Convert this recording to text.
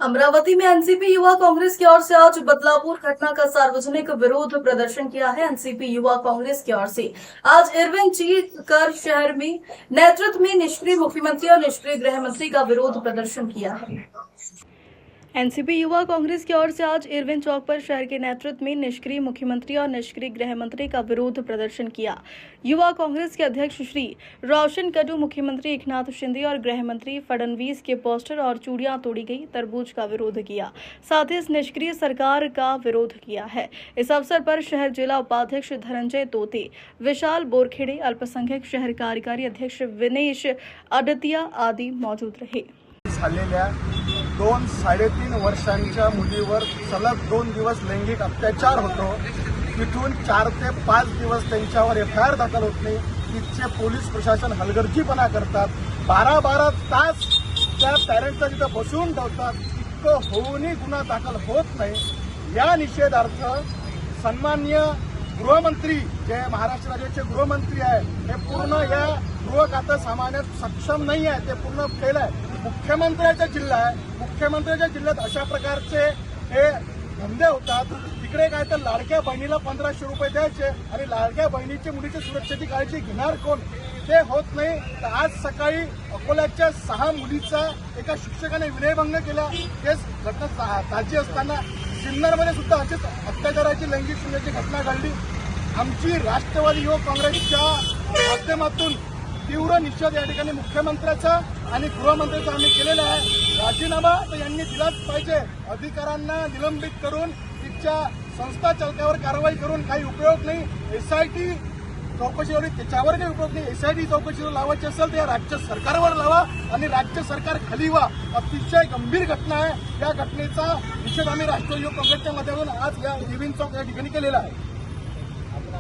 अमरावती में एनसीपी युवा कांग्रेस की ओर से आज बदलापुर घटना का सार्वजनिक विरोध प्रदर्शन किया है। एनसीपी युवा कांग्रेस की ओर से आज इरविन कर शहर में नेतृत्व में निष्क्रिय मुख्यमंत्री और निष्क्रिय गृह मंत्री का विरोध प्रदर्शन किया है। एनसीपी युवा कांग्रेस की ओर से आज इरविन चौक पर शहर के नेतृत्व में निष्क्रिय मुख्यमंत्री और निष्क्रिय गृह मंत्री का विरोध प्रदर्शन किया। युवा कांग्रेस के अध्यक्ष श्री रोशन कटू, मुख्यमंत्री एकनाथ शिंदे और गृह मंत्री फडणवीस के पोस्टर और चूड़ियां तोड़ी गई, तरबूज का विरोध किया। साथ ही इस निष्क्रिय सरकार का विरोध किया है। इस अवसर पर शहर जिला उपाध्यक्ष धनंजय तोते, विशाल बोरखेड़े, अल्पसंख्यक शहर कार्यकारी अध्यक्ष विनेश अडतिया आदि मौजूद रहे। 2-3.5 वर्षांच्या मुलीवर सलग 2 दिवस लैंगिक अत्याचार होतो। तिथून 4 ते 5 दिवस त्यांच्यावर एफआयआर दाखल होत नाही। तिथचे पोलीस प्रशासन हलगर्जीपणा करतात। 12-12 तास त्या पॅरेंट्सला तिथं बसवून ठेवतात। इतकं होऊनही गुन्हा दाखल होत नाही। या निषेधार्थ सन्माननीय गृहमंत्री जे महाराष्ट्र राज्याचे गृहमंत्री आहे, हे पूर्ण या गृह खातं सांभाळण्यास सक्षम नाही आहे, ते पूर्ण फेल आहे। मुख्यमंत्र्याचा जिल्हा आहे, मुख्यमंत्र्याच्या जिल्ह्यात अशा प्रकारचे हे धंदे होतात। तिकडे काय तर लाडक्या बहिणीला 1500 रुपये द्यायचे आणि लाडक्या बहिणीच्या मुलीच्या सुरक्षेची काळजी घेणार कोण, ते होत नाही। तर आज सकाळी अकोल्याच्या 6 मुलीचा एका शिक्षकाने विनयभंग केला। तेच घटना ताजी असताना सिन्नरमध्ये सुद्धा अशीच अत्याचाराची लैंगिक शून्याची घटना घडली। आमची राष्ट्रवादी युवक काँग्रेसच्या माध्यमातून तीव्र निषेध या ठिकाणी मुख्यमंत्र्याचा आणि गृहमंत्र्याचा आम्ही केलेला आहे। राजीनामा तर यांनी दिलाच पाहिजे। अधिकाऱ्यांना निलंबित करून तिच्या संस्था चालकावर कारवाई करून काही उपयोग नाही। एसआयटी चौकशीवर त्याच्यावर काही उपयोग नाही। एसआयटी चौकशीवर लावायची असेल तर या राज्य सरकारवर लावा आणि राज्य सरकार खाली व्हा। अतिशय गंभीर घटना आहे। या घटनेचा निषेध आम्ही राष्ट्रवादी युवक काँग्रेसच्या माध्यमातून आज या इरविन चौक या ठिकाणी केलेला आहे।